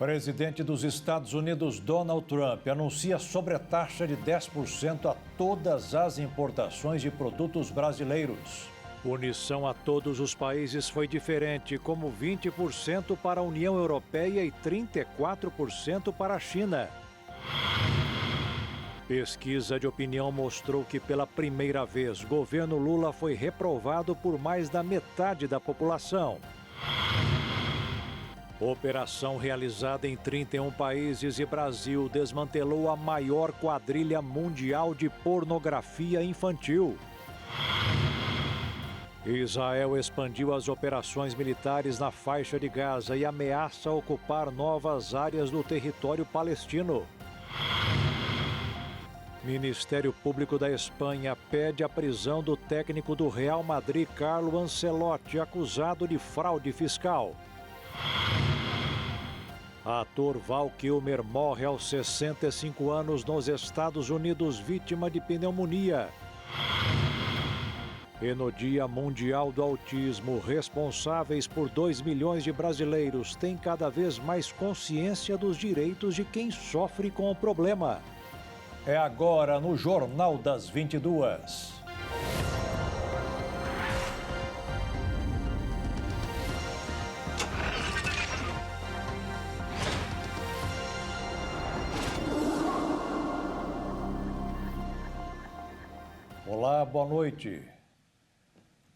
Presidente dos Estados Unidos, Donald Trump, anuncia sobretaxa de 10% a todas as importações de produtos brasileiros. Punição a todos os países foi diferente, como 20% para a União Europeia e 34% para a China. Pesquisa de opinião mostrou que pela primeira vez, governo Lula foi reprovado por mais da metade da população. Operação realizada em 31 países e Brasil desmantelou a maior quadrilha mundial de pornografia infantil. Israel expandiu as operações militares na faixa de Gaza e ameaça ocupar novas áreas do território palestino. Ministério Público da Espanha pede a prisão do técnico do Real Madrid, Carlo Ancelotti, acusado de fraude fiscal. Ator Val Kilmer morre aos 65 anos nos Estados Unidos, vítima de pneumonia. E no Dia Mundial do Autismo, responsáveis por 2 milhões de brasileiros têm cada vez mais consciência dos direitos de quem sofre com o problema. É agora no Jornal das 22. Olá, boa noite.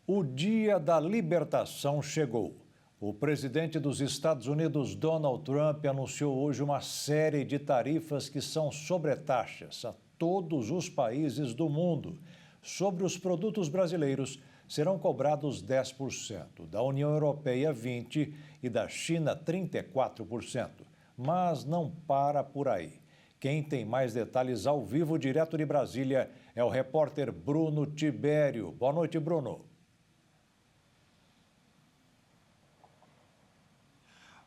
O Dia da Libertação chegou. O presidente dos Estados Unidos, Donald Trump, anunciou hoje uma série de tarifas que são sobretaxas a todos os países do mundo. Sobre os produtos brasileiros, serão cobrados 10%, da União Europeia 20% e da China 34%. Mas não para por aí. Quem tem mais detalhes ao vivo, direto de Brasília, é o repórter Bruno Tibério. Boa noite, Bruno.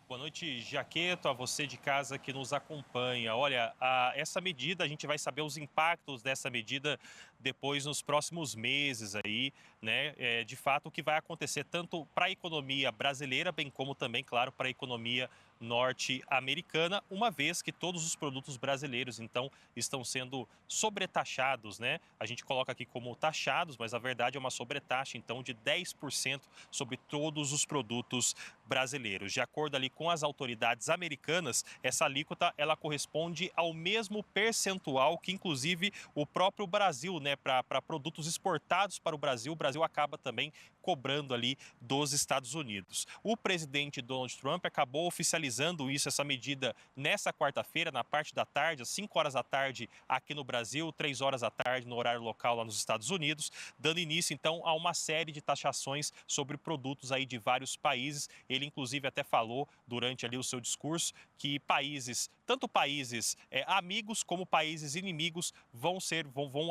Boa noite, Jaqueto, a você de casa que nos acompanha. Olha, essa medida, a gente vai saber os impactos dessa medida depois nos próximos meses aí, né? De fato, o que vai acontecer tanto para a economia brasileira, bem como também, claro, para a economia norte-americana, uma vez que todos os produtos brasileiros, então, estão sendo sobretaxados, né? A gente coloca aqui como taxados, mas a verdade é uma sobretaxa, então, de 10% sobre todos os produtos brasileiros. De acordo ali com as autoridades americanas, essa alíquota, ela corresponde ao mesmo percentual que, inclusive, o próprio Brasil, né? Para produtos exportados para o Brasil acaba também cobrando ali dos Estados Unidos. O presidente Donald Trump acabou oficializando essa medida nessa quarta-feira, na parte da tarde, às 5 horas da tarde aqui no Brasil, 3 horas da tarde no horário local lá nos Estados Unidos, dando início então a uma série de taxações sobre produtos aí de vários países. Ele inclusive até falou durante ali o seu discurso que países, tanto países amigos como países inimigos vão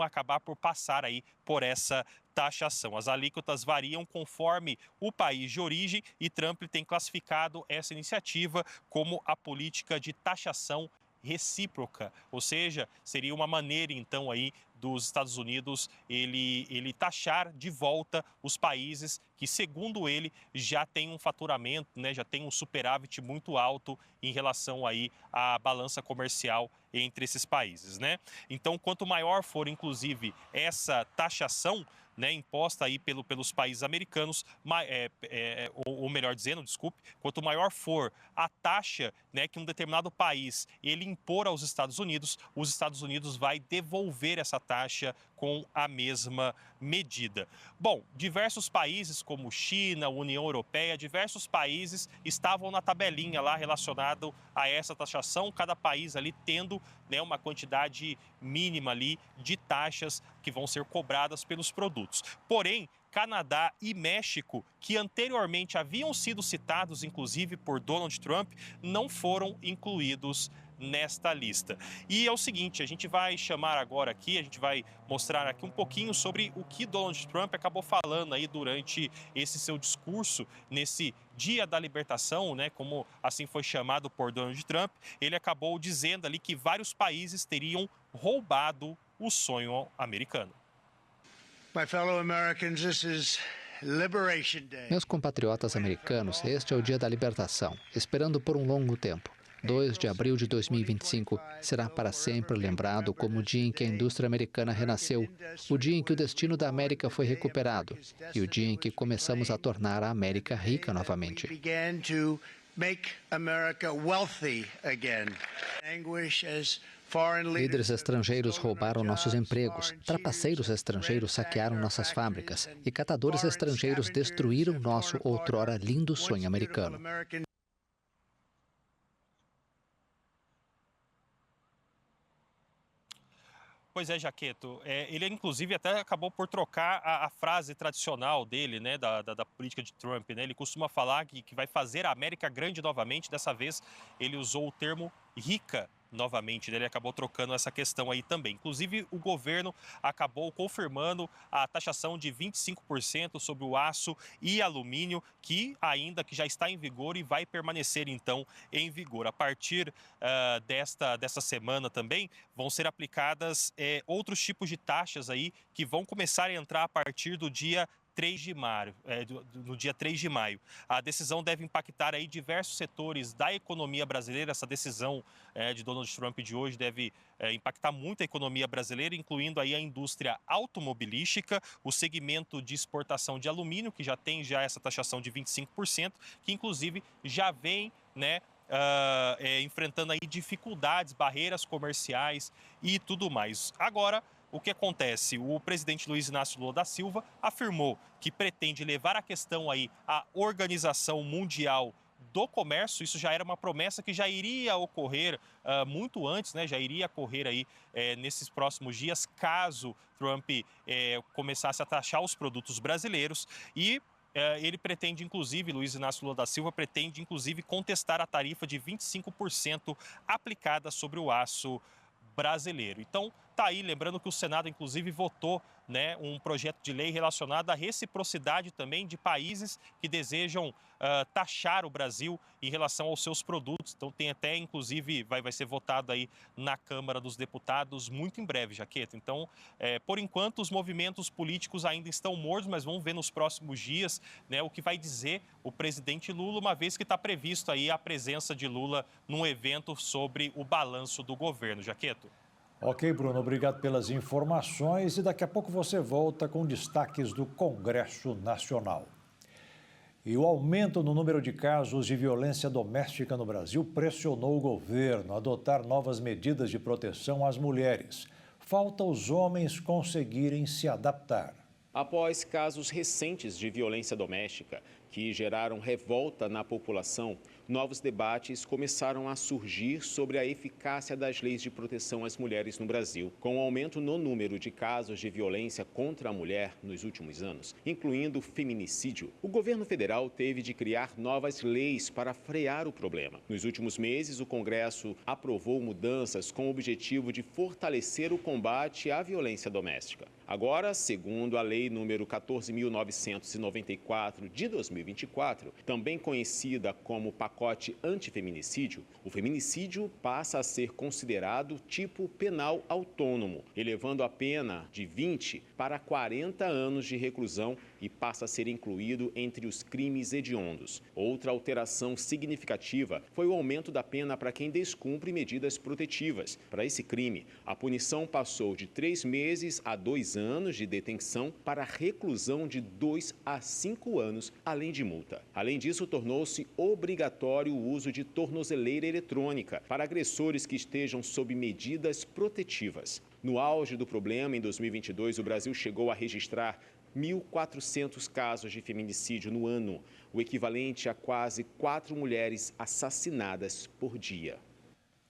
acabar por passar aí por essa taxação. As alíquotas variam conforme o país de origem e Trump tem classificado essa iniciativa como a política de taxação recíproca, ou seja, seria uma maneira então aí dos Estados Unidos ele taxar de volta os países que, segundo ele, já tem um faturamento, né, já tem um superávit muito alto em relação aí à balança comercial entre esses países, né? Então, quanto maior for, inclusive, essa taxação, né, imposta aí pelos países americanos, ou melhor dizendo, desculpe, quanto maior for a taxa, né, que um determinado país ele impor aos Estados Unidos, os Estados Unidos vai devolver essa taxa com a mesma medida. Bom, diversos países como China, União Europeia, diversos países estavam na tabelinha lá relacionado a essa taxação, cada país ali tendo, né, uma quantidade mínima ali de taxas que vão ser cobradas pelos produtos. Porém, Canadá e México, que anteriormente haviam sido citados, inclusive, por Donald Trump, não foram incluídos nesta lista. E é o seguinte, a gente vai chamar agora aqui, a gente vai mostrar aqui um pouquinho sobre o que Donald Trump acabou falando aí durante esse seu discurso, nesse Dia da Libertação, né, como assim foi chamado por Donald Trump. Ele acabou dizendo ali que vários países teriam roubado o sonho americano. Meus compatriotas americanos, este é o Dia da Libertação, esperando por um longo tempo. 2 de abril de 2025 será para sempre lembrado como o dia em que a indústria americana renasceu, o dia em que o destino da América foi recuperado e o dia em que começamos a tornar a América rica novamente. Líderes estrangeiros roubaram nossos empregos, trapaceiros estrangeiros saquearam nossas fábricas e catadores estrangeiros destruíram nosso outrora lindo sonho americano. Pois é, Jaqueto. Ele, inclusive, até acabou por trocar a frase tradicional dele, né, da política de Trump. Né? Ele costuma falar que vai fazer a América grande novamente. Dessa vez, ele usou o termo rica novamente. Né? Ele acabou trocando essa questão aí também. Inclusive, o governo acabou confirmando a taxação de 25% sobre o aço e alumínio, que já está em vigor e vai permanecer, então, em vigor. A partir desta semana também, vão ser aplicadas outros tipos de taxas aí que vão começar a entrar a partir do dia 3 de maio, no dia 3 de maio. A decisão deve impactar aí diversos setores da economia brasileira. Essa decisão de Donald Trump de hoje deve impactar muito a economia brasileira, incluindo aí a indústria automobilística, o segmento de exportação de alumínio, que já tem essa taxação de 25%, que inclusive já vem, né, enfrentando aí dificuldades, barreiras comerciais e tudo mais. Agora, o que acontece? O presidente Luiz Inácio Lula da Silva afirmou que pretende levar a questão aí à Organização Mundial do Comércio. Isso já era uma promessa que já iria ocorrer muito antes, né? Já iria ocorrer aí nesses próximos dias, caso Trump começasse a taxar os produtos brasileiros. E ele pretende, inclusive, Luiz Inácio Lula da Silva pretende, inclusive, contestar a tarifa de 25% aplicada sobre o aço brasileiro. Então, tá aí, lembrando que o Senado, inclusive, votou, né, um projeto de lei relacionado à reciprocidade também de países que desejam taxar o Brasil em relação aos seus produtos. Então, tem até, inclusive, vai ser votado aí na Câmara dos Deputados muito em breve, Jaqueta. Então, por enquanto, os movimentos políticos ainda estão mortos, mas vamos ver nos próximos dias, né, o que vai dizer o presidente Lula, uma vez que está previsto aí a presença de Lula num evento sobre o balanço do governo. Jaqueto. Ok, Bruno, obrigado pelas informações e daqui a pouco você volta com destaques do Congresso Nacional. E o aumento no número de casos de violência doméstica no Brasil pressionou o governo a adotar novas medidas de proteção às mulheres. Falta os homens conseguirem se adaptar. Após casos recentes de violência doméstica que geraram revolta na população, novos debates começaram a surgir sobre a eficácia das leis de proteção às mulheres no Brasil. Com o aumento no número de casos de violência contra a mulher nos últimos anos, incluindo feminicídio, o governo federal teve de criar novas leis para frear o problema. Nos últimos meses, o Congresso aprovou mudanças com o objetivo de fortalecer o combate à violência doméstica. Agora, segundo a Lei número 14.994 de 2024, também conhecida como pacote antifeminicídio, o feminicídio passa a ser considerado tipo penal autônomo, elevando a pena de 20 para 40 anos de reclusão e passa a ser incluído entre os crimes hediondos. Outra alteração significativa foi o aumento da pena para quem descumpre medidas protetivas. Para esse crime, a punição passou de 3 meses a 2 anos de detenção para reclusão de 2 a 5 anos, além de multa. Além disso, tornou-se obrigatório o uso de tornozeleira eletrônica para agressores que estejam sob medidas protetivas. No auge do problema, em 2022, o Brasil chegou a registrar 1.400 casos de feminicídio no ano, o equivalente a quase 4 mulheres assassinadas por dia.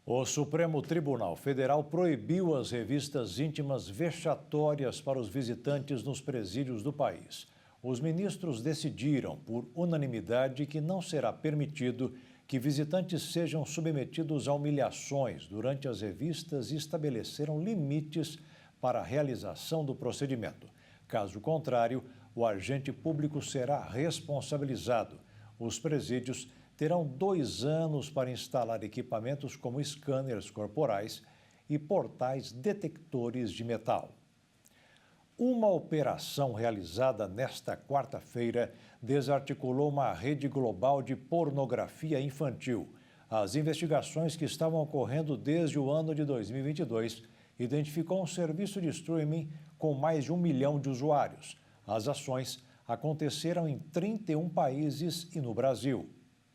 O Supremo Tribunal Federal proibiu as revistas íntimas vexatórias para os visitantes nos presídios do país. Os ministros decidiram, por unanimidade, que não será permitido que visitantes sejam submetidos a humilhações durante as revistas e estabeleceram limites para a realização do procedimento. Caso contrário, o agente público será responsabilizado. Os presídios terão 2 anos para instalar equipamentos como scanners corporais e portais detectores de metal. Uma operação realizada nesta quarta-feira desarticulou uma rede global de pornografia infantil. As investigações que estavam ocorrendo desde o ano de 2022 identificou um serviço de streaming com mais de 1 milhão de usuários. As ações aconteceram em 31 países e no Brasil.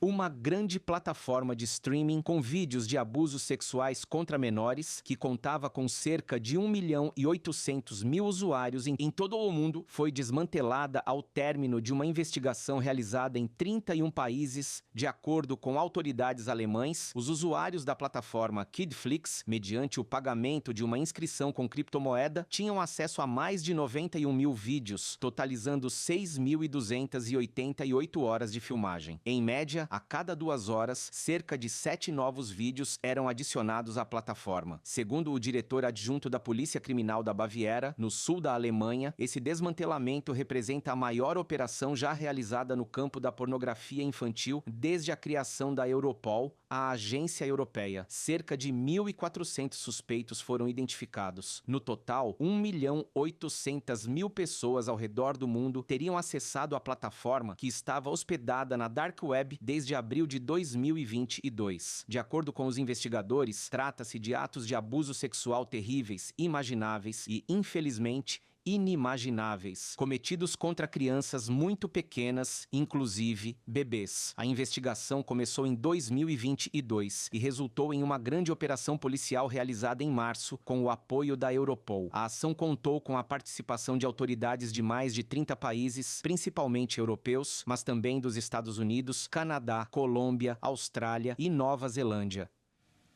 Uma grande plataforma de streaming com vídeos de abusos sexuais contra menores, que contava com cerca de 1.800.000 usuários em todo o mundo, foi desmantelada ao término de uma investigação realizada em 31 países. De acordo com autoridades alemães, os usuários da plataforma Kidflix, mediante o pagamento de uma inscrição com criptomoeda, tinham acesso a mais de 91 mil vídeos, totalizando 6.288 horas de filmagem. Em média, a cada 2 horas, cerca de 7 novos vídeos eram adicionados à plataforma. Segundo o diretor adjunto da Polícia Criminal da Baviera, no sul da Alemanha, esse desmantelamento representa a maior operação já realizada no campo da pornografia infantil desde a criação da Europol, a agência europeia. Cerca de 1.400 suspeitos foram identificados. No total, 1.800.000 pessoas ao redor do mundo teriam acessado a plataforma, que estava hospedada na Dark Web desde abril de 2022. De acordo com os investigadores, trata-se de atos de abuso sexual terríveis, imagináveis e, infelizmente, inimagináveis, cometidos contra crianças muito pequenas, inclusive bebês. A investigação começou em 2022 e resultou em uma grande operação policial realizada em março com o apoio da Europol. A ação contou com a participação de autoridades de mais de 30 países, principalmente europeus, mas também dos Estados Unidos, Canadá, Colômbia, Austrália e Nova Zelândia.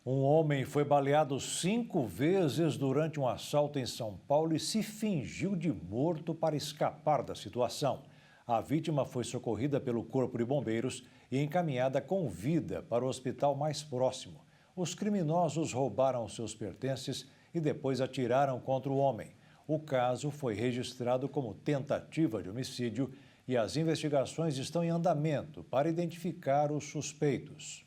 Um homem foi baleado 5 vezes durante um assalto em São Paulo e se fingiu de morto para escapar da situação. A vítima foi socorrida pelo Corpo de Bombeiros e encaminhada com vida para o hospital mais próximo. Os criminosos roubaram seus pertences e depois atiraram contra o homem. O caso foi registrado como tentativa de homicídio e as investigações estão em andamento para identificar os suspeitos.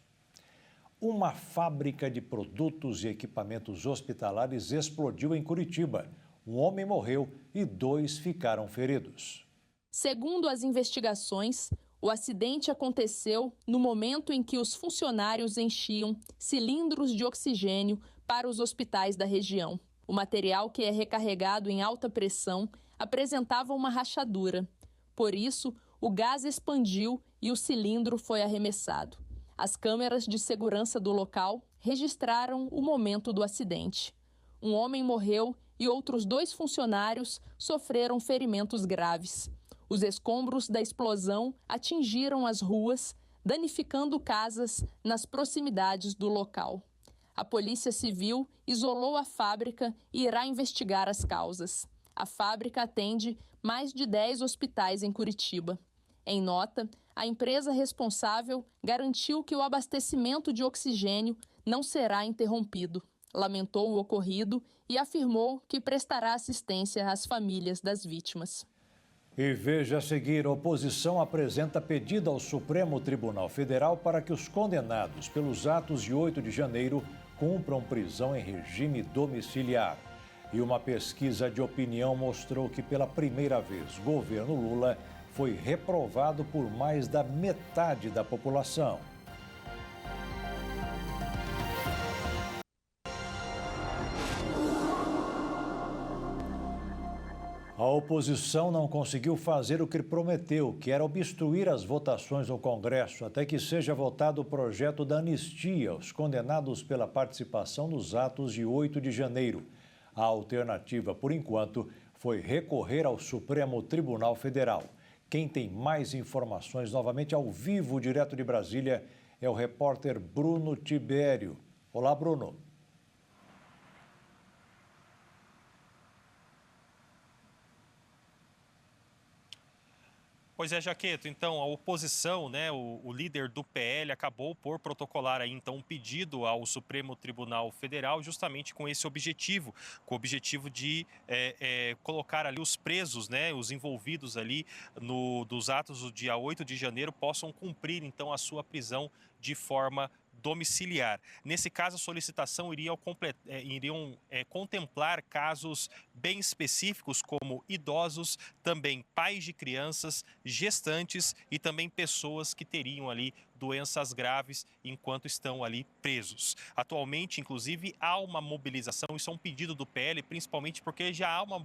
Uma fábrica de produtos e equipamentos hospitalares explodiu em Curitiba. Um homem morreu e 2 ficaram feridos. Segundo as investigações, o acidente aconteceu no momento em que os funcionários enchiam cilindros de oxigênio para os hospitais da região. O material, que é recarregado em alta pressão, apresentava uma rachadura. Por isso, o gás expandiu e o cilindro foi arremessado. As câmeras de segurança do local registraram o momento do acidente. Um homem morreu e outros 2 funcionários sofreram ferimentos graves. Os escombros da explosão atingiram as ruas, danificando casas nas proximidades do local. A Polícia Civil isolou a fábrica e irá investigar as causas. A fábrica atende mais de 10 hospitais em Curitiba. Em nota, a empresa responsável garantiu que o abastecimento de oxigênio não será interrompido. Lamentou o ocorrido e afirmou que prestará assistência às famílias das vítimas. E veja a seguir, a oposição apresenta pedido ao Supremo Tribunal Federal para que os condenados pelos atos de 8 de janeiro cumpram prisão em regime domiciliar. E uma pesquisa de opinião mostrou que pela primeira vez o governo Lula foi reprovado por mais da metade da população. A oposição não conseguiu fazer o que prometeu, que era obstruir as votações no Congresso, até que seja votado o projeto da anistia aos condenados pela participação nos atos de 8 de janeiro. A alternativa, por enquanto, foi recorrer ao Supremo Tribunal Federal. Quem tem mais informações, novamente ao vivo, direto de Brasília, é o repórter Bruno Tibério. Olá, Bruno. Pois é, Jaqueto, então a oposição, né, o líder do PL acabou por protocolar aí, então, um pedido ao Supremo Tribunal Federal justamente com esse objetivo, com o objetivo de colocar ali os presos, né, os envolvidos ali dos atos do dia 8 de janeiro possam cumprir então a sua prisão de forma domiciliar. Nesse caso, a solicitação iriam contemplar casos bem específicos, como idosos, também pais de crianças, gestantes e também pessoas que teriam ali doenças graves enquanto estão ali presos. Atualmente, inclusive, há uma mobilização, isso é um pedido do PL, principalmente porque já há uma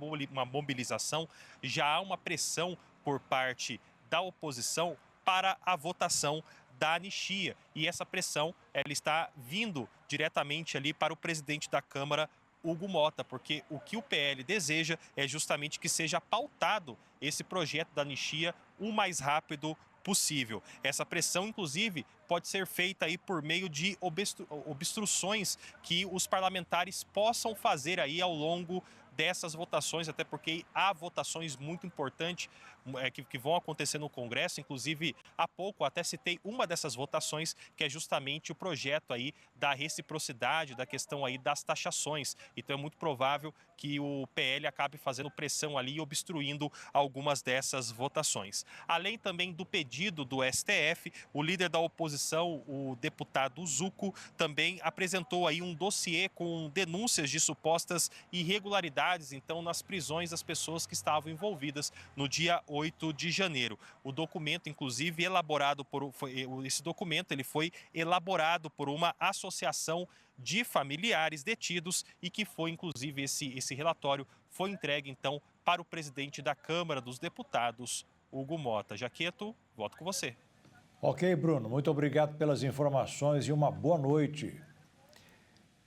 mobilização, já há uma pressão por parte da oposição para a votação da anistia. E essa pressão ela está vindo diretamente ali para o presidente da Câmara, Hugo Motta, porque o que o PL deseja é justamente que seja pautado esse projeto da anistia o mais rápido possível. Essa pressão, inclusive, pode ser feita aí por meio de obstruções que os parlamentares possam fazer aí ao longo dessas votações, até porque há votações muito importantes que vão acontecer no Congresso. Inclusive, há pouco até citei uma dessas votações, que é justamente o projeto aí da reciprocidade, da questão aí das taxações. Então é muito provável que o PL acabe fazendo pressão ali e obstruindo algumas dessas votações. Além também do pedido do STF, o líder da oposição, o deputado Zucco, também apresentou aí um dossiê com denúncias de supostas irregularidades, então, nas prisões das pessoas que estavam envolvidas no dia 8 de janeiro. O documento, inclusive, esse documento ele foi elaborado por uma associação de familiares detidos e que foi, inclusive, esse relatório foi entregue, então, para o presidente da Câmara dos Deputados, Hugo Motta. Jaqueto, volto com você. Ok, Bruno, muito obrigado pelas informações e uma boa noite.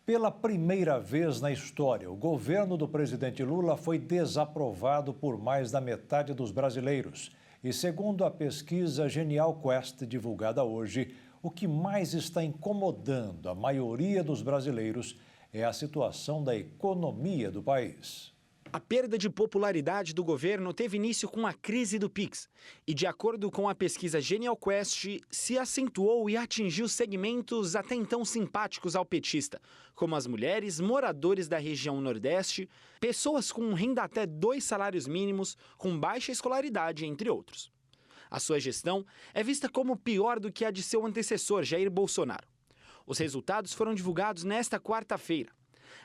Pela primeira vez na história, o governo do presidente Lula foi desaprovado por mais da metade dos brasileiros. E segundo a pesquisa Genial Quest, divulgada hoje, o que mais está incomodando a maioria dos brasileiros é a situação da economia do país. A perda de popularidade do governo teve início com a crise do Pix e, de acordo com a pesquisa Genial Quest, se acentuou e atingiu segmentos até então simpáticos ao petista, como as mulheres, moradores da região Nordeste, pessoas com renda até 2 salários mínimos, com baixa escolaridade, entre outros. A sua gestão é vista como pior do que a de seu antecessor, Jair Bolsonaro. Os resultados foram divulgados nesta quarta-feira.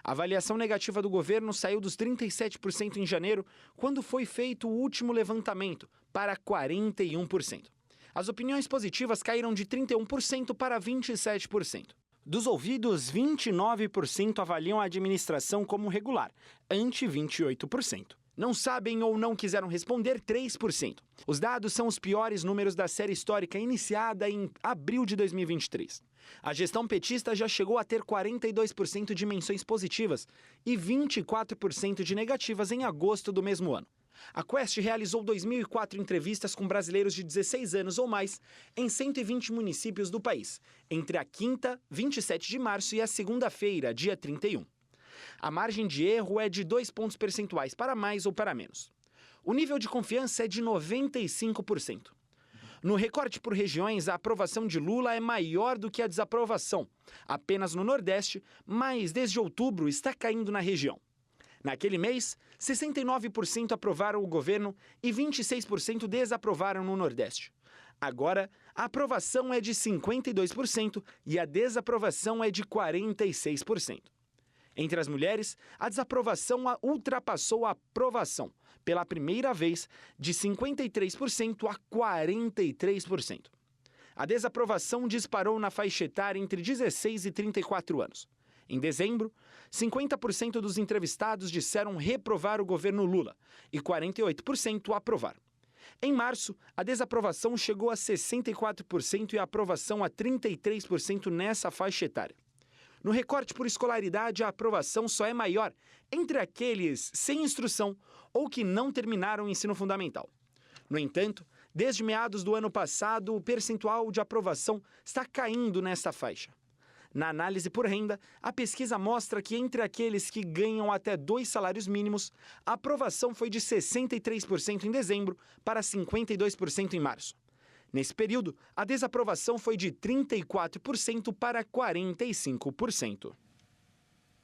A avaliação negativa do governo saiu dos 37% em janeiro, quando foi feito o último levantamento, para 41%. As opiniões positivas caíram de 31% para 27%. Dos ouvidos, 29% avaliam a administração como regular, ante 28%. Não sabem ou não quiseram responder 3%. Os dados são os piores números da série histórica iniciada em abril de 2023. A gestão petista já chegou a ter 42% de menções positivas e 24% de negativas em agosto do mesmo ano. A Quest realizou 2.004 entrevistas com brasileiros de 16 anos ou mais em 120 municípios do país, entre a quinta, 27 de março, e a segunda-feira, dia 31. A margem de erro é de 2 pontos percentuais para mais ou para menos. O nível de confiança é de 95%. No recorte por regiões, a aprovação de Lula é maior do que a desaprovação, apenas no Nordeste, mas desde outubro está caindo na região. Naquele mês, 69% aprovaram o governo e 26% desaprovaram no Nordeste. Agora, a aprovação é de 52% e a desaprovação é de 46%. Entre as mulheres, a desaprovação ultrapassou a aprovação, pela primeira vez, de 53% a 43%. A desaprovação disparou na faixa etária entre 16 e 34 anos. Em dezembro, 50% dos entrevistados disseram reprovar o governo Lula e 48% aprovar. Em março, a desaprovação chegou a 64% e a aprovação a 33% nessa faixa etária. No recorte por escolaridade, a aprovação só é maior entre aqueles sem instrução ou que não terminaram o ensino fundamental. No entanto, desde meados do ano passado, o percentual de aprovação está caindo nesta faixa. Na análise por renda, a pesquisa mostra que entre aqueles que ganham até 2 salários mínimos, a aprovação foi de 63% em dezembro para 52% em março. Nesse período, a desaprovação foi de 34% para 45%.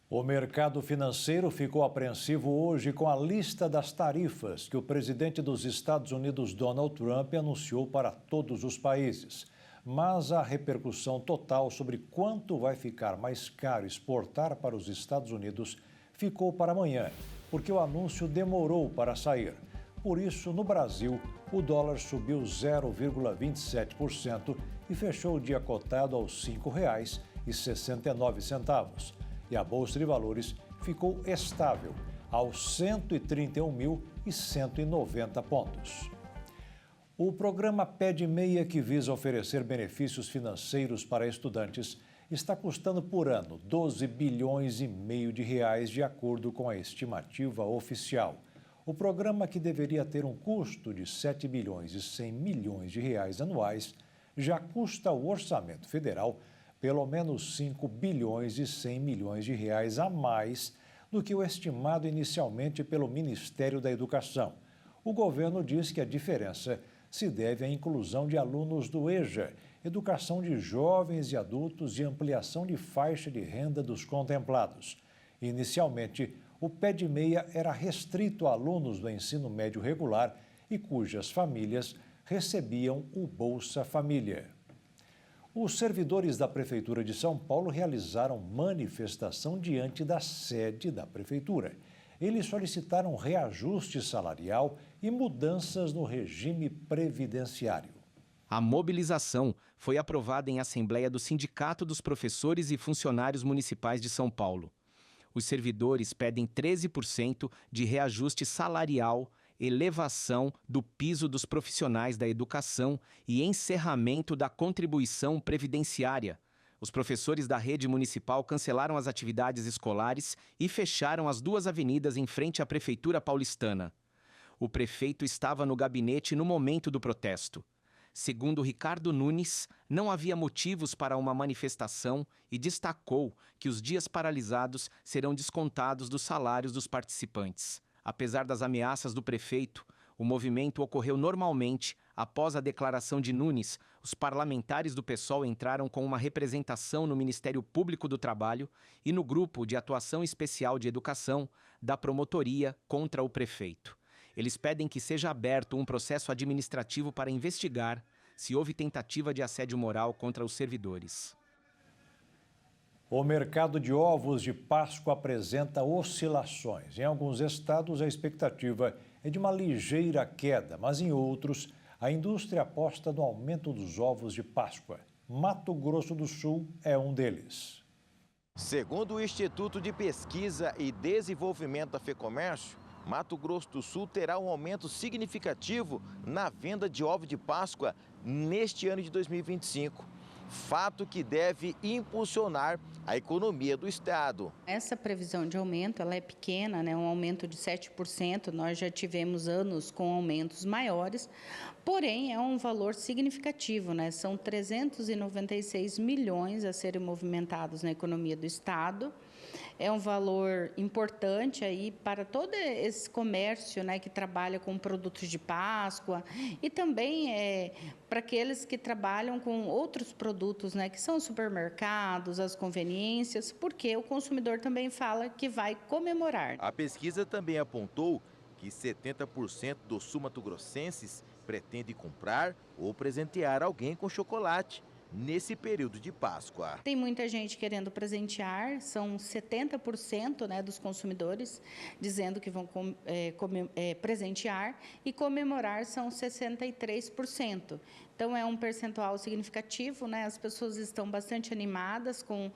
O mercado financeiro ficou apreensivo hoje com a lista das tarifas que o presidente dos Estados Unidos, Donald Trump, anunciou para todos os países. Mas a repercussão total sobre quanto vai ficar mais caro exportar para os Estados Unidos ficou para amanhã, porque o anúncio demorou para sair. Por isso, no Brasil, o dólar subiu 0,27% e fechou o dia cotado aos R$ 5,69. E a Bolsa de Valores ficou estável, aos 131.190 pontos. O programa Pé de Meia, que visa oferecer benefícios financeiros para estudantes, está custando por ano 12 bilhões e meio de reais, de acordo com a estimativa oficial. O programa, que deveria ter um custo de 7 bilhões e 100 milhões de reais anuais, já custa ao orçamento federal pelo menos 5 bilhões e 100 milhões de reais a mais do que o estimado inicialmente pelo Ministério da Educação. O governo diz que a diferença se deve à inclusão de alunos do EJA, educação de jovens e adultos e ampliação de faixa de renda dos contemplados. Inicialmente, o Pé de Meia era restrito a alunos do ensino médio regular e cujas famílias recebiam o Bolsa Família. Os servidores da Prefeitura de São Paulo realizaram manifestação diante da sede da Prefeitura. Eles solicitaram reajuste salarial e mudanças no regime previdenciário. A mobilização foi aprovada em assembleia do Sindicato dos Professores e Funcionários Municipais de São Paulo. Os servidores pedem 13% de reajuste salarial, elevação do piso dos profissionais da educação e encerramento da contribuição previdenciária. Os professores da rede municipal cancelaram as atividades escolares e fecharam as duas avenidas em frente à Prefeitura paulistana. O prefeito estava no gabinete no momento do protesto. Segundo Ricardo Nunes, não havia motivos para uma manifestação e destacou que os dias paralisados serão descontados dos salários dos participantes. Apesar das ameaças do prefeito, o movimento ocorreu normalmente. Após a declaração de Nunes, os parlamentares do PSOL entraram com uma representação no Ministério Público do Trabalho e no Grupo de Atuação Especial de Educação da Promotoria contra o prefeito. Eles pedem que seja aberto um processo administrativo para investigar se houve tentativa de assédio moral contra os servidores. O mercado de ovos de Páscoa apresenta oscilações. Em alguns estados, a expectativa é de uma ligeira queda, mas em outros, a indústria aposta no aumento dos ovos de Páscoa. Mato Grosso do Sul é um deles. Segundo o Instituto de Pesquisa e Desenvolvimento da FEComércio, Mato Grosso do Sul terá um aumento significativo na venda de ovos de Páscoa neste ano de 2025. Fato que deve impulsionar a economia do estado. Essa previsão de aumento ela é pequena, né? Um aumento de 7%, nós já tivemos anos com aumentos maiores, porém é um valor significativo, né? São 396 milhões a serem movimentados na economia do estado. É um valor importante aí para todo esse comércio, né, que trabalha com produtos de Páscoa e também para aqueles que trabalham com outros produtos, né, que são os supermercados, as conveniências, porque o consumidor também fala que vai comemorar. A pesquisa também apontou que 70% dos sul-mato-grossenses pretende comprar ou presentear alguém com chocolate nesse período de Páscoa. Tem muita gente querendo presentear, são 70%, né, dos consumidores dizendo que vão presentear, e comemorar são 63%. Então é um percentual significativo, né? As pessoas estão bastante animadas com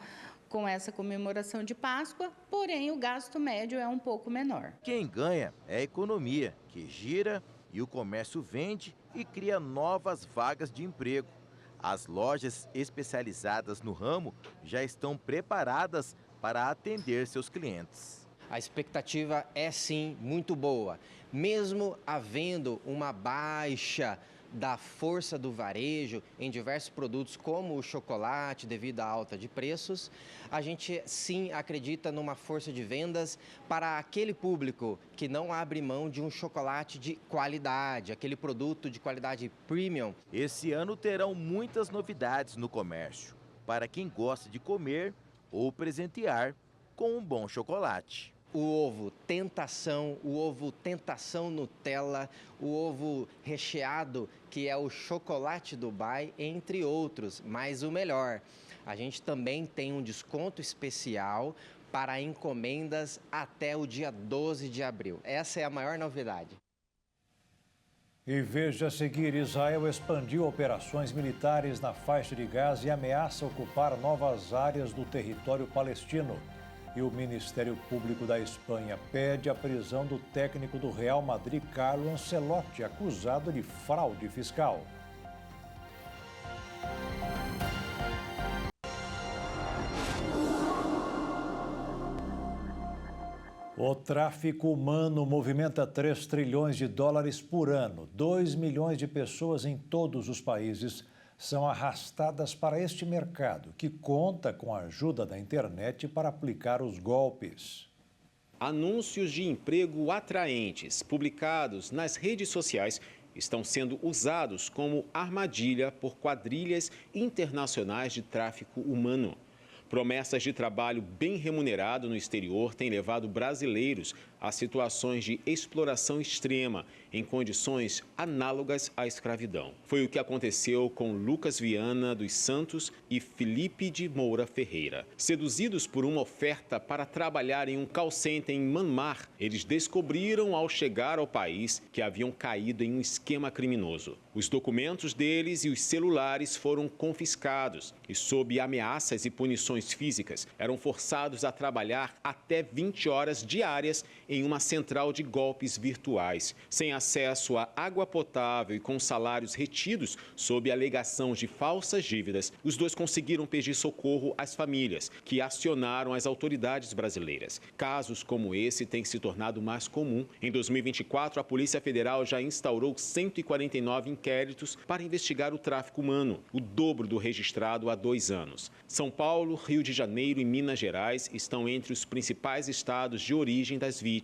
essa comemoração de Páscoa, porém o gasto médio é um pouco menor. Quem ganha é a economia, que gira e o comércio vende e cria novas vagas de emprego. As lojas especializadas no ramo já estão preparadas para atender seus clientes. A expectativa é sim muito boa. Mesmo havendo uma baixa da força do varejo em diversos produtos como o chocolate devido à alta de preços, a gente sim acredita numa força de vendas para aquele público que não abre mão de um chocolate de qualidade, aquele produto de qualidade premium. Esse ano terão muitas novidades no comércio, para quem gosta de comer ou presentear com um bom chocolate. O ovo tentação, o ovo tentação Nutella, o ovo recheado, que é o chocolate Dubai, entre outros, mas o melhor. A gente também tem um desconto especial para encomendas até o dia 12 de abril. Essa é a maior novidade. E veja a seguir, Israel expandiu operações militares na faixa de Gaza e ameaça ocupar novas áreas do território palestino. E o Ministério Público da Espanha pede a prisão do técnico do Real Madrid, Carlo Ancelotti, acusado de fraude fiscal. O tráfico humano movimenta 3 trilhões de dólares por ano. 2 milhões de pessoas em todos os países são arrastadas para este mercado, que conta com a ajuda da internet para aplicar os golpes. Anúncios de emprego atraentes publicados nas redes sociais estão sendo usados como armadilha por quadrilhas internacionais de tráfico humano. Promessas de trabalho bem remunerado no exterior têm levado brasileiros a situações de exploração extrema em condições análogas à escravidão. Foi o que aconteceu com Lucas Viana dos Santos e Felipe de Moura Ferreira. Seduzidos por uma oferta para trabalhar em um call center em Myanmar, eles descobriram ao chegar ao país que haviam caído em um esquema criminoso. Os documentos deles e os celulares foram confiscados e, sob ameaças e punições físicas, eram forçados a trabalhar até 20 horas diárias em uma central de golpes virtuais, sem acesso a água potável e com salários retidos sob alegação de falsas dívidas. Os dois conseguiram pedir socorro às famílias, que acionaram as autoridades brasileiras. Casos como esse têm se tornado mais comum. Em 2024, a Polícia Federal já instaurou 149 inquéritos para investigar o tráfico humano, o dobro do registrado há 2 anos. São Paulo, Rio de Janeiro e Minas Gerais estão entre os principais estados de origem das vítimas.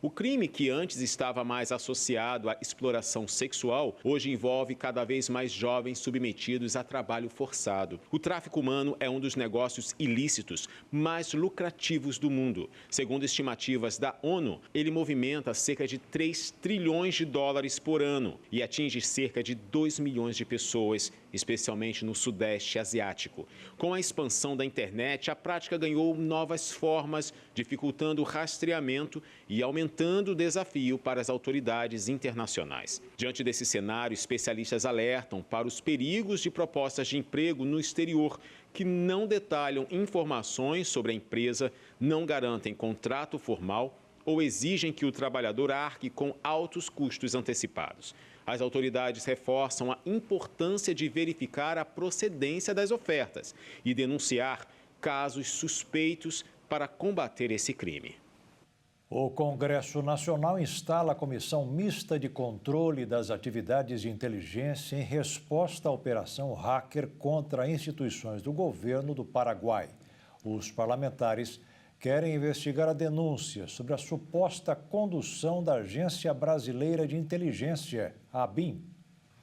O crime, que antes estava mais associado à exploração sexual, hoje envolve cada vez mais jovens submetidos a trabalho forçado. O tráfico humano é um dos negócios ilícitos mais lucrativos do mundo. Segundo estimativas da ONU, ele movimenta cerca de 3 trilhões de dólares por ano e atinge cerca de 2 milhões de pessoas, especialmente no Sudeste Asiático. Com a expansão da internet, a prática ganhou novas formas, dificultando o rastreamento e aumentando o desafio para as autoridades internacionais. Diante desse cenário, especialistas alertam para os perigos de propostas de emprego no exterior, que não detalham informações sobre a empresa, não garantem contrato formal ou exigem que o trabalhador arque com altos custos antecipados. As autoridades reforçam a importância de verificar a procedência das ofertas e denunciar casos suspeitos para combater esse crime. O Congresso Nacional instala a Comissão Mista de Controle das Atividades de Inteligência em resposta à operação hacker contra instituições do governo do Paraguai. Os parlamentares querem investigar a denúncia sobre a suposta condução da Agência Brasileira de Inteligência, a ABIN.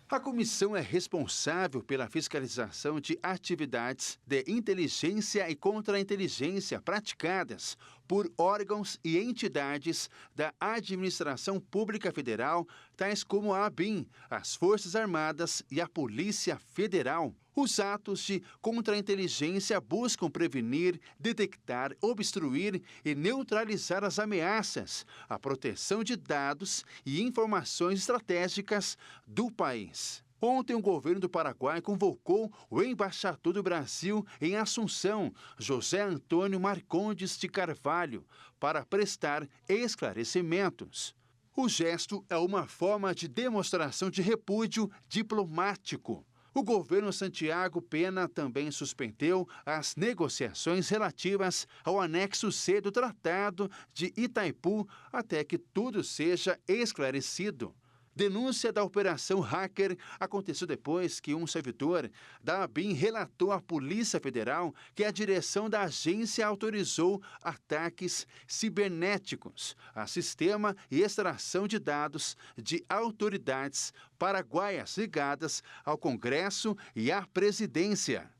A comissão é responsável pela fiscalização de atividades de inteligência e contra-inteligência praticadas por órgãos e entidades da Administração Pública Federal, tais como a ABIN, as Forças Armadas e a Polícia Federal. Os atos de contra-inteligência buscam prevenir, detectar, obstruir e neutralizar as ameaças, a proteção de dados e informações estratégicas do país. Ontem, o governo do Paraguai convocou o embaixador do Brasil em Assunção, José Antônio Marcondes de Carvalho, para prestar esclarecimentos. O gesto é uma forma de demonstração de repúdio diplomático. O governo Santiago Pena também suspendeu as negociações relativas ao anexo C do Tratado de Itaipu até que tudo seja esclarecido. Denúncia da operação hacker aconteceu depois que um servidor da ABIN relatou à Polícia Federal que a direção da agência autorizou ataques cibernéticos a sistema e extração de dados de autoridades paraguaias ligadas ao Congresso e à presidência.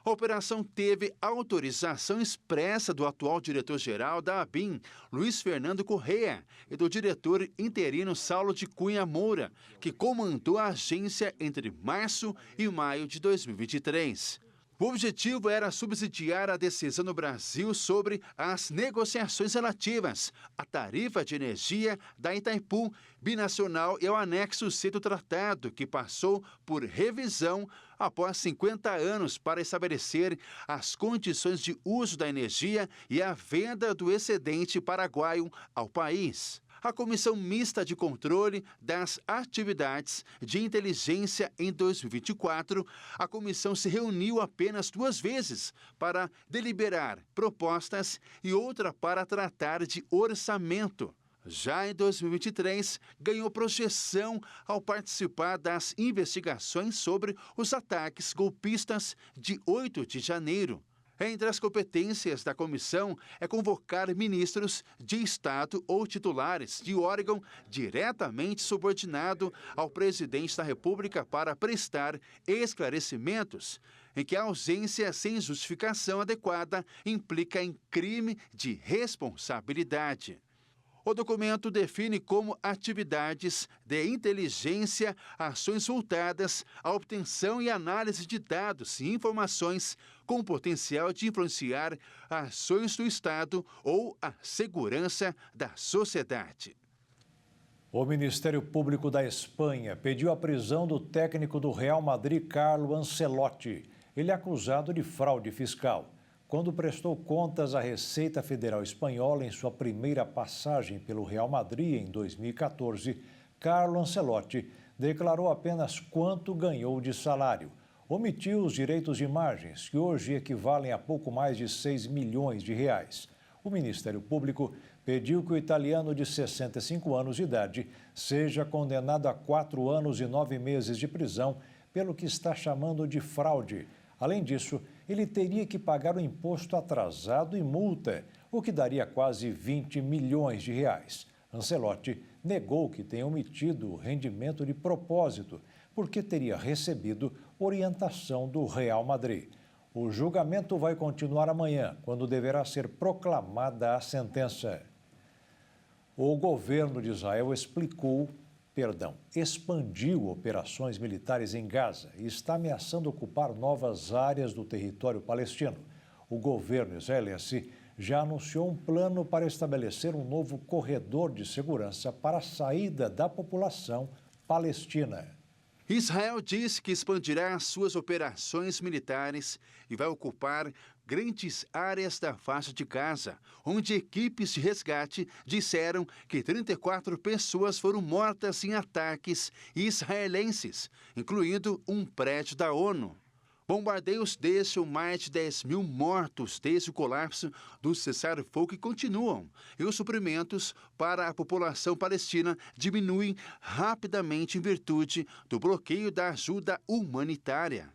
A operação teve autorização expressa do atual diretor-geral da ABIN, Luiz Fernando Correia, e do diretor interino Saulo de Cunha Moura, que comandou a agência entre março e maio de 2023. O objetivo era subsidiar a decisão no Brasil sobre as negociações relativas à tarifa de energia da Itaipu binacional e ao anexo C do tratado, que passou por revisão após 50 anos para estabelecer as condições de uso da energia e a venda do excedente paraguaio ao país. A Comissão Mista de Controle das Atividades de Inteligência em 2024, a comissão se reuniu apenas 2 vezes para deliberar propostas e outra para tratar de orçamento. Já em 2023, ganhou projeção ao participar das investigações sobre os ataques golpistas de 8 de janeiro. Entre as competências da comissão é convocar ministros de Estado ou titulares de órgão diretamente subordinado ao presidente da República para prestar esclarecimentos, em que a ausência sem justificação adequada implica em crime de responsabilidade. O documento define como atividades de inteligência ações voltadas à obtenção e análise de dados e informações com potencial de influenciar ações do Estado ou a segurança da sociedade. O Ministério Público da Espanha pediu a prisão do técnico do Real Madrid, Carlo Ancelotti. Ele é acusado de fraude fiscal. Quando prestou contas à Receita Federal Espanhola em sua primeira passagem pelo Real Madrid em 2014, Carlo Ancelotti declarou apenas quanto ganhou de salário. Omitiu os direitos de imagens, que hoje equivalem a pouco mais de 6 milhões de reais. O Ministério Público pediu que o italiano de 65 anos de idade seja condenado a 4 anos e 9 meses de prisão pelo que está chamando de fraude. Além disso, ele teria que pagar o imposto atrasado e multa, o que daria quase 20 milhões de reais. Ancelotti negou que tenha omitido o rendimento de propósito, porque teria recebido orientação do Real Madrid. O julgamento vai continuar amanhã, quando deverá ser proclamada a sentença. O governo de Israel expandiu operações militares em Gaza e está ameaçando ocupar novas áreas do território palestino. O governo israelense já anunciou um plano para estabelecer um novo corredor de segurança para a saída da população palestina. Israel diz que expandirá suas operações militares e vai ocupar grandes áreas da faixa de Gaza, onde equipes de resgate disseram que 34 pessoas foram mortas em ataques israelenses, incluindo um prédio da ONU. Bombardeios deixam mais de 10 mil mortos desde o colapso do cessar-fogo e continuam. E os suprimentos para a população palestina diminuem rapidamente em virtude do bloqueio da ajuda humanitária.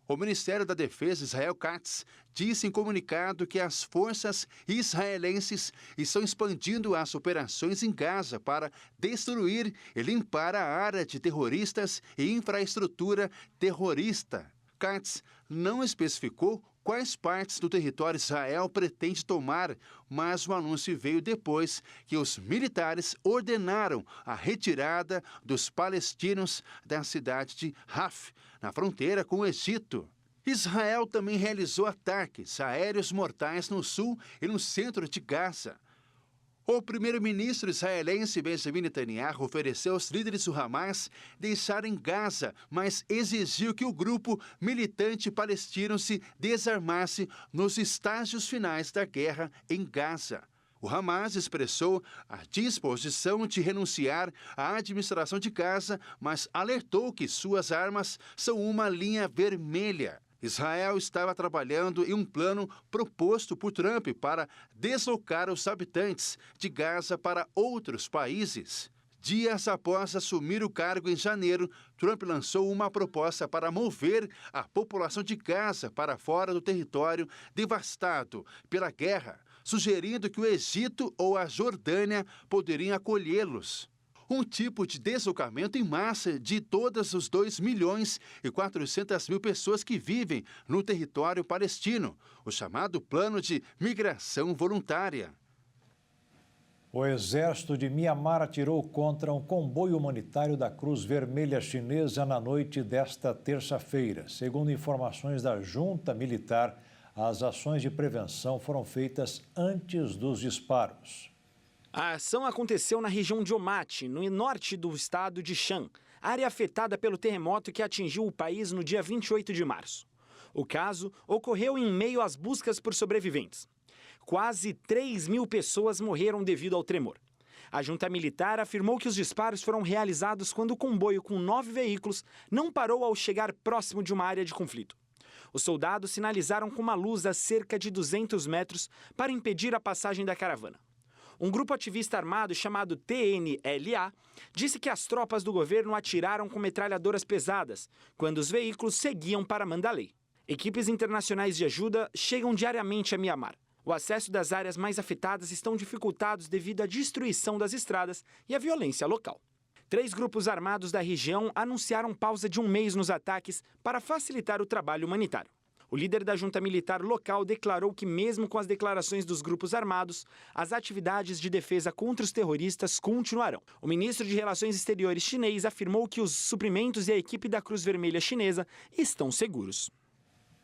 O Ministério da Defesa, Israel Katz, disse em comunicado que as forças israelenses estão expandindo as operações em Gaza para destruir e limpar a área de terroristas e infraestrutura terrorista. Katz não especificou quais partes do território Israel pretende tomar, mas o anúncio veio depois que os militares ordenaram a retirada dos palestinos da cidade de Rafah, na fronteira com o Egito. Israel também realizou ataques aéreos mortais no sul e no centro de Gaza. O primeiro-ministro israelense Benjamin Netanyahu ofereceu aos líderes do Hamas deixarem Gaza, mas exigiu que o grupo militante palestino se desarmasse nos estágios finais da guerra em Gaza. O Hamas expressou a disposição de renunciar à administração de Gaza, mas alertou que suas armas são uma linha vermelha. Israel estava trabalhando em um plano proposto por Trump para deslocar os habitantes de Gaza para outros países. Dias após assumir o cargo em janeiro, Trump lançou uma proposta para mover a população de Gaza para fora do território devastado pela guerra, sugerindo que o Egito ou a Jordânia poderiam acolhê-los. um tipo de deslocamento em massa de todas os 2.400.000 pessoas que vivem no território palestino, o chamado Plano de Migração Voluntária. O exército de Mianmar atirou contra um comboio humanitário da Cruz Vermelha Chinesa na noite desta terça-feira. Segundo informações da junta militar, as ações de prevenção foram feitas antes dos disparos. A ação aconteceu na região de Omate, no norte do estado de Shan, área afetada pelo terremoto que atingiu o país no dia 28 de março. O caso ocorreu em meio às buscas por sobreviventes. Quase 3.000 pessoas morreram devido ao tremor. A junta militar afirmou que os disparos foram realizados quando o comboio com 9 veículos não parou ao chegar próximo de uma área de conflito. Os soldados sinalizaram com uma luz a cerca de 200 metros para impedir a passagem da caravana. Um grupo ativista armado chamado TNLA disse que as tropas do governo atiraram com metralhadoras pesadas quando os veículos seguiam para Mandalay. Equipes internacionais de ajuda chegam diariamente a Mianmar. O acesso das áreas mais afetadas estão dificultados devido à destruição das estradas e à violência local. 3 grupos armados da região anunciaram pausa de 1 mês nos ataques para facilitar o trabalho humanitário. O líder da junta militar local declarou que, mesmo com as declarações dos grupos armados, as atividades de defesa contra os terroristas continuarão. O ministro de Relações Exteriores chinês afirmou que os suprimentos e a equipe da Cruz Vermelha Chinesa estão seguros.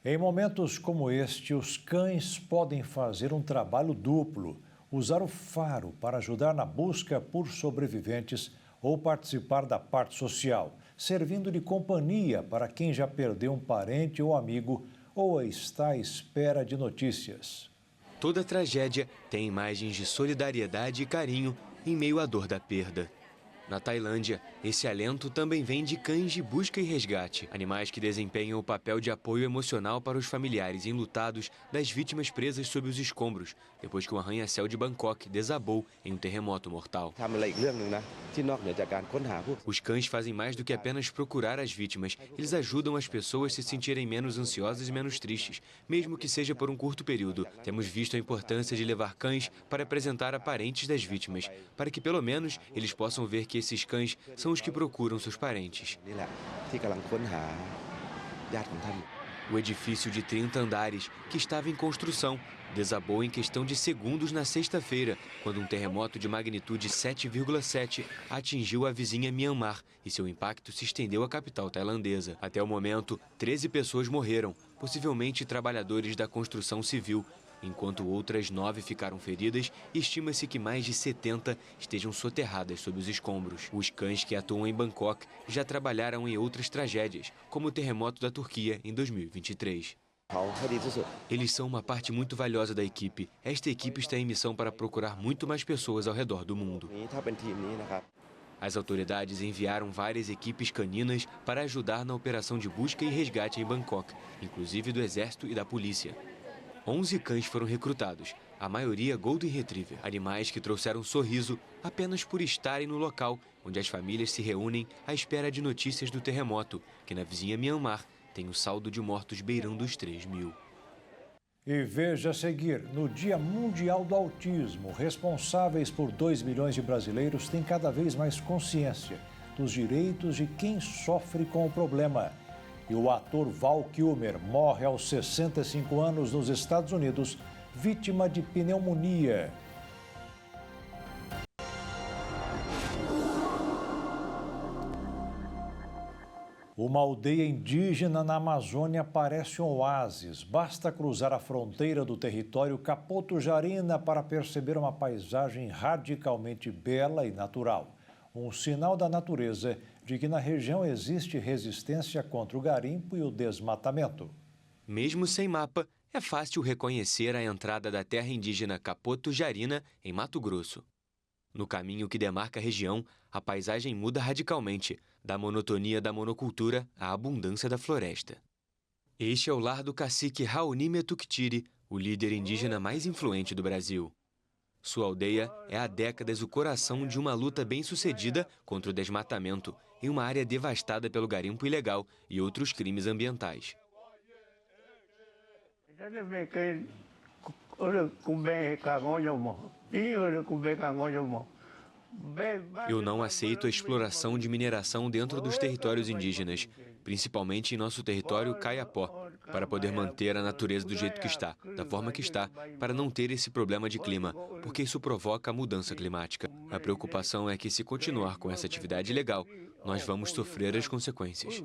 Em momentos como este, os cães podem fazer um trabalho duplo, usar o faro para ajudar na busca por sobreviventes ou participar da parte social, servindo de companhia para quem já perdeu um parente ou amigo ou está à espera de notícias. Toda tragédia tem imagens de solidariedade e carinho em meio à dor da perda. Na Tailândia, esse alento também vem de cães de busca e resgate, animais que desempenham o papel de apoio emocional para os familiares enlutados das vítimas presas sob os escombros, depois que o arranha-céu de Bangkok desabou em um terremoto mortal. Os cães fazem mais do que apenas procurar as vítimas, eles ajudam as pessoas a se sentirem menos ansiosas e menos tristes, mesmo que seja por um curto período. Temos visto a importância de levar cães para apresentar a parentes das vítimas, para que pelo menos eles possam ver que esses cães são os que procuram seus parentes. O edifício de 30 andares, que estava em construção, desabou em questão de segundos na sexta-feira, quando um terremoto de magnitude 7,7 atingiu a vizinha Mianmar e seu impacto se estendeu à capital tailandesa. Até o momento, 13 pessoas morreram, possivelmente trabalhadores da construção civil, enquanto outras 9 ficaram feridas e estima-se que mais de 70 estejam soterradas sob os escombros. Os cães que atuam em Bangkok já trabalharam em outras tragédias, como o terremoto da Turquia em 2023. Eles são uma parte muito valiosa da equipe. Esta equipe está em missão para procurar muito mais pessoas ao redor do mundo. As autoridades enviaram várias equipes caninas para ajudar na operação de busca e resgate em Bangkok, inclusive do exército e da polícia. 11 cães foram recrutados, a maioria Golden Retriever, animais que trouxeram sorriso apenas por estarem no local, onde as famílias se reúnem à espera de notícias do terremoto, que na vizinha Mianmar tem o saldo de mortos beirando os 3.000. E veja a seguir, no Dia Mundial do Autismo, responsáveis por 2 milhões de brasileiros têm cada vez mais consciência dos direitos de quem sofre com o problema. E o ator Val Kilmer morre aos 65 anos nos Estados Unidos, vítima de pneumonia. Uma aldeia indígena na Amazônia parece um oásis. Basta cruzar a fronteira do território Capoto-Jarina para perceber uma paisagem radicalmente bela e natural. Um sinal da natureza de que na região existe resistência contra o garimpo e o desmatamento. Mesmo sem mapa, é fácil reconhecer a entrada da terra indígena Capoto-Jarina, em Mato Grosso. No caminho que demarca a região, a paisagem muda radicalmente, da monotonia da monocultura à abundância da floresta. Este é o lar do cacique Raoni Metuktiri, o líder indígena mais influente do Brasil. Sua aldeia é há décadas o coração de uma luta bem-sucedida contra o desmatamento, em uma área devastada pelo garimpo ilegal e outros crimes ambientais. Eu não aceito a exploração de mineração dentro dos territórios indígenas, principalmente em nosso território Kayapó, para poder manter a natureza do jeito que está, da forma que está, para não ter esse problema de clima, porque isso provoca a mudança climática. A preocupação é que, se continuar com essa atividade ilegal, nós vamos sofrer as consequências.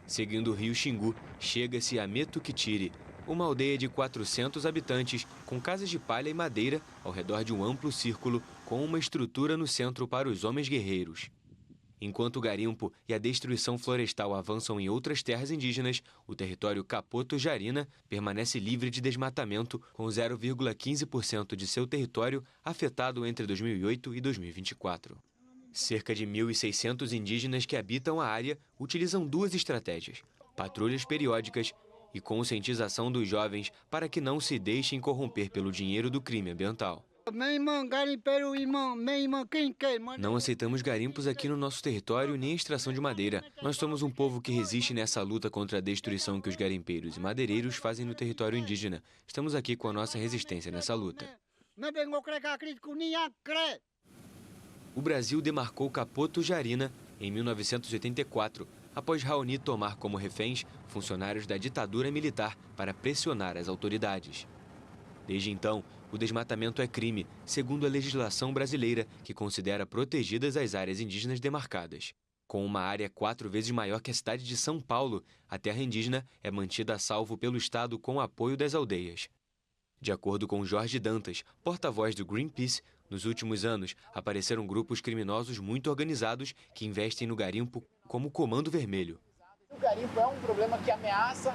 Seguindo o rio Xingu, chega-se a Metuktiri, uma aldeia de 400 habitantes com casas de palha e madeira ao redor de um amplo círculo com uma estrutura no centro para os homens guerreiros. Enquanto o garimpo e a destruição florestal avançam em outras terras indígenas, o território Capoto-Jarina permanece livre de desmatamento, com 0,15% de seu território afetado entre 2008 e 2024. Cerca de 1.600 indígenas que habitam a área utilizam duas estratégias: patrulhas periódicas e conscientização dos jovens para que não se deixem corromper pelo dinheiro do crime ambiental. Não aceitamos garimpos aqui no nosso território nem extração de madeira. Nós somos um povo que resiste nessa luta contra a destruição que os garimpeiros e madeireiros fazem no território indígena. Estamos aqui com a nossa resistência nessa luta. O Brasil demarcou Capoto-Jarina em 1984, após Raoni tomar como reféns funcionários da ditadura militar para pressionar as autoridades. Desde então, o desmatamento é crime, segundo a legislação brasileira, que considera protegidas as áreas indígenas demarcadas. Com uma área 4 vezes maior que a cidade de São Paulo, a terra indígena é mantida a salvo pelo Estado com o apoio das aldeias. De acordo com Jorge Dantas, porta-voz do Greenpeace, nos últimos anos apareceram grupos criminosos muito organizados que investem no garimpo como o Comando Vermelho. O garimpo é um problema que ameaça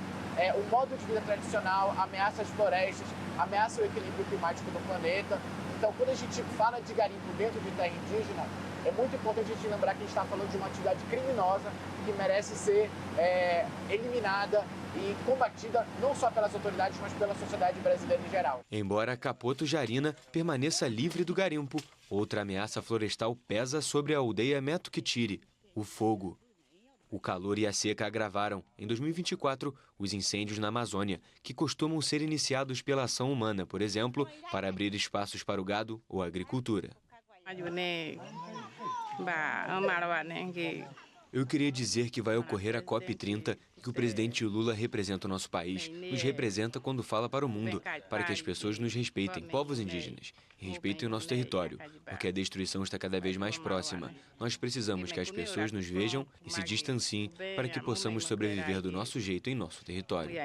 o modo de vida tradicional, ameaça as florestas, ameaça o equilíbrio climático do planeta. Então, quando a gente fala de garimpo dentro de terra indígena, é muito importante a gente lembrar que a gente está falando de uma atividade criminosa que merece ser eliminada e combatida não só pelas autoridades, mas pela sociedade brasileira em geral. Embora Capoto-Jarina permaneça livre do garimpo, outra ameaça florestal pesa sobre a aldeia Metuktiri, o fogo. O calor e a seca agravaram, em 2024, os incêndios na Amazônia, que costumam ser iniciados pela ação humana, por exemplo, para abrir espaços para o gado ou a agricultura. Eu queria dizer que vai ocorrer a COP30 e que o presidente Lula representa o nosso país, nos representa quando fala para o mundo, para que as pessoas nos respeitem, povos indígenas, e respeitem o nosso território, porque a destruição está cada vez mais próxima. Nós precisamos que as pessoas nos vejam e se distanciem para que possamos sobreviver do nosso jeito em nosso território.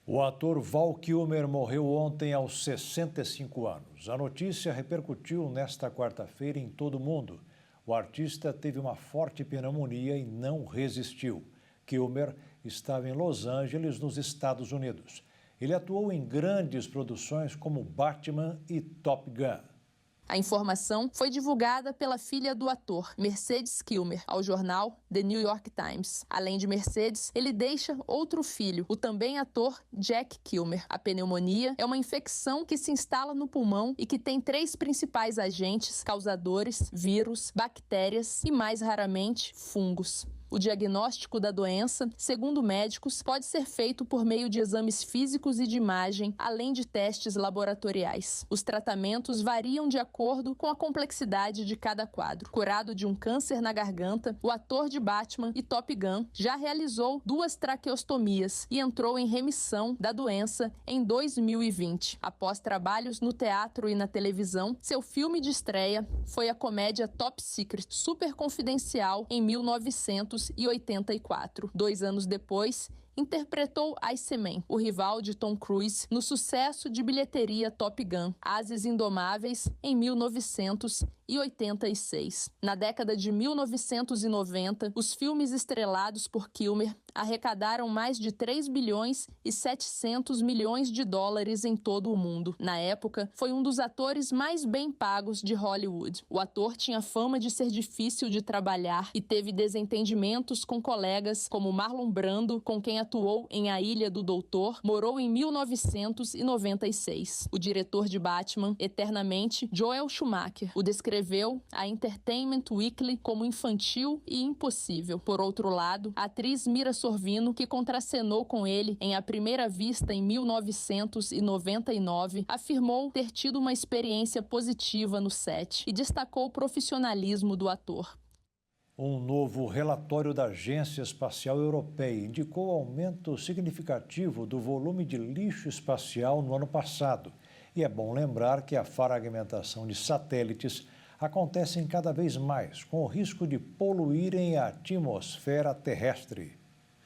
O ator Val Kilmer morreu ontem aos 65 anos. A notícia repercutiu nesta quarta-feira em todo o mundo. O artista teve uma forte pneumonia e não resistiu. Kilmer estava em Los Angeles, nos Estados Unidos. Ele atuou em grandes produções como Batman e Top Gun. A informação foi divulgada pela filha do ator, Mercedes Kilmer, ao jornal The New York Times. Além de Mercedes, ele deixa outro filho, o também ator Jack Kilmer. A pneumonia é uma infecção que se instala no pulmão e que tem 3 principais agentes causadores: vírus, bactérias e, mais raramente, fungos. O diagnóstico da doença, segundo médicos, pode ser feito por meio de exames físicos e de imagem, além de testes laboratoriais. Os tratamentos variam de acordo com a complexidade de cada quadro. Curado de um câncer na garganta, o ator de Batman e Top Gun já realizou 2 traqueostomias e entrou em remissão da doença em 2020. Após trabalhos no teatro e na televisão, seu filme de estreia foi a comédia Top Secret, super confidencial, em 1984. 2 anos depois, interpretou Iceman, o rival de Tom Cruise, no sucesso de bilheteria Top Gun, Ases Indomáveis, em 1986. Na década de 1990, os filmes estrelados por Kilmer arrecadaram mais de 3 bilhões e 700 milhões de dólares em todo o mundo. Na época, foi um dos atores mais bem pagos de Hollywood. O ator tinha fama de ser difícil de trabalhar e teve desentendimentos com colegas como Marlon Brando, com quem atuou em A Ilha do Doutor, morou em 1996. O diretor de Batman, eternamente, Joel Schumacher, o descreveu a Entertainment Weekly como infantil e impossível. Por outro lado, a atriz Mira Sorvino, que contracenou com ele em A Primeira Vista em 1999, afirmou ter tido uma experiência positiva no set e destacou o profissionalismo do ator. Um novo relatório da Agência Espacial Europeia indicou aumento significativo do volume de lixo espacial no ano passado. E é bom lembrar que a fragmentação de satélites acontece cada vez mais, com o risco de poluírem a atmosfera terrestre.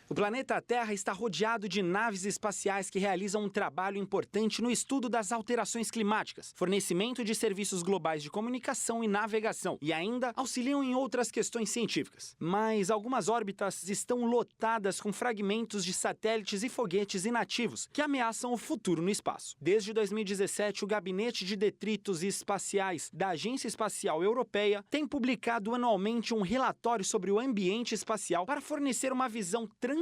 O planeta Terra está rodeado de naves espaciais que realizam um trabalho importante no estudo das alterações climáticas, fornecimento de serviços globais de comunicação e navegação, e ainda auxiliam em outras questões científicas. Mas algumas órbitas estão lotadas com fragmentos de satélites e foguetes inativos que ameaçam o futuro no espaço. Desde 2017, o Gabinete de Detritos Espaciais da Agência Espacial Europeia tem publicado anualmente um relatório sobre o ambiente espacial para fornecer uma visão transparente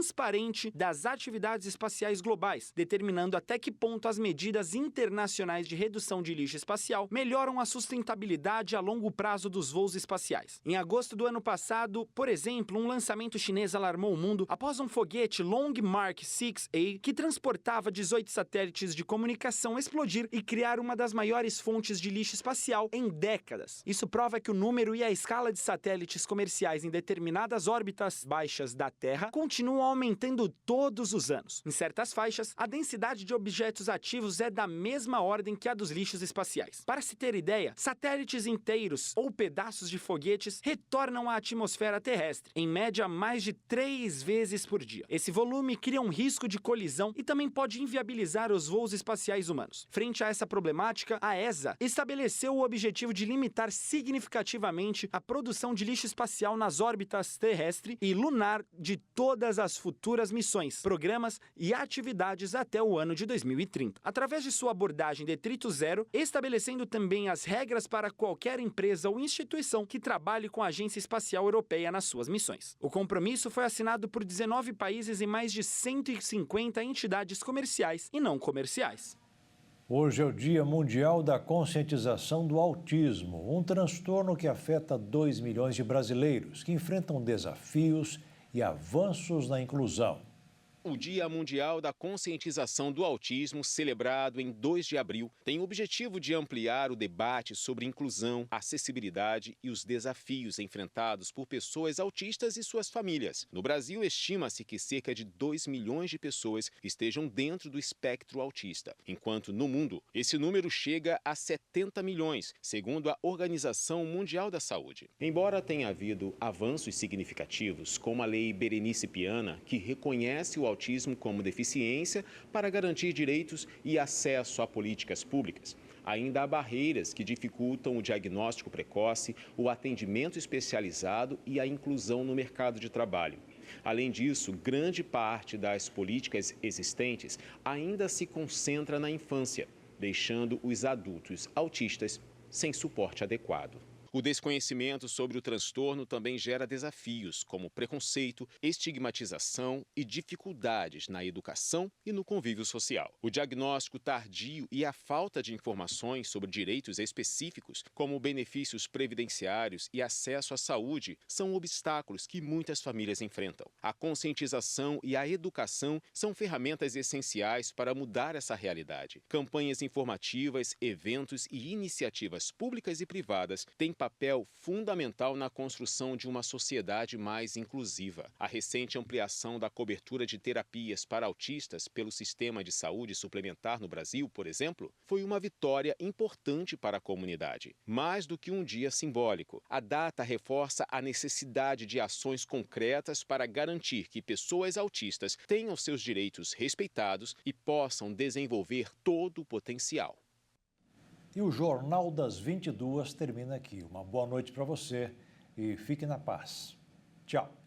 das atividades espaciais globais, determinando até que ponto as medidas internacionais de redução de lixo espacial melhoram a sustentabilidade a longo prazo dos voos espaciais. Em agosto do ano passado, por exemplo, um lançamento chinês alarmou o mundo após um foguete Long Mark 6A que transportava 18 satélites de comunicação explodir e criar uma das maiores fontes de lixo espacial em décadas. Isso prova que o número e a escala de satélites comerciais em determinadas órbitas baixas da Terra continuam aumentando todos os anos. Em certas faixas, a densidade de objetos ativos é da mesma ordem que a dos lixos espaciais. Para se ter ideia, satélites inteiros ou pedaços de foguetes retornam à atmosfera terrestre, em média mais de 3 vezes por dia. Esse volume cria um risco de colisão e também pode inviabilizar os voos espaciais humanos. Frente a essa problemática, a ESA estabeleceu o objetivo de limitar significativamente a produção de lixo espacial nas órbitas terrestre e lunar de todas as futuras missões, programas e atividades até o ano de 2030. Através de sua abordagem Detrito Zero, estabelecendo também as regras para qualquer empresa ou instituição que trabalhe com a Agência Espacial Europeia nas suas missões. O compromisso foi assinado por 19 países e mais de 150 entidades comerciais e não comerciais. Hoje é o Dia Mundial da Conscientização do Autismo, um transtorno que afeta 2 milhões de brasileiros que enfrentam desafios e avanços na inclusão. O Dia Mundial da Conscientização do Autismo, celebrado em 2 de abril, tem o objetivo de ampliar o debate sobre inclusão, acessibilidade e os desafios enfrentados por pessoas autistas e suas famílias. No Brasil, estima-se que cerca de 2 milhões de pessoas estejam dentro do espectro autista, enquanto no mundo esse número chega a 70 milhões, segundo a Organização Mundial da Saúde. Embora tenha havido avanços significativos, como a Lei Berenice Piana, que reconhece o autismo como deficiência para garantir direitos e acesso a políticas públicas. Ainda há barreiras que dificultam o diagnóstico precoce, o atendimento especializado e a inclusão no mercado de trabalho. Além disso, grande parte das políticas existentes ainda se concentra na infância, deixando os adultos autistas sem suporte adequado. O desconhecimento sobre o transtorno também gera desafios, como preconceito, estigmatização e dificuldades na educação e no convívio social. O diagnóstico tardio e a falta de informações sobre direitos específicos, como benefícios previdenciários e acesso à saúde, são obstáculos que muitas famílias enfrentam. A conscientização e a educação são ferramentas essenciais para mudar essa realidade. Campanhas informativas, eventos e iniciativas públicas e privadas têm papel fundamental na construção de uma sociedade mais inclusiva. A recente ampliação da cobertura de terapias para autistas pelo Sistema de Saúde Suplementar no Brasil, por exemplo, foi uma vitória importante para a comunidade. Mais do que um dia simbólico, a data reforça a necessidade de ações concretas para garantir que pessoas autistas tenham seus direitos respeitados e possam desenvolver todo o potencial. E o Jornal das 22 termina aqui. Uma boa noite para você e fique na paz. Tchau.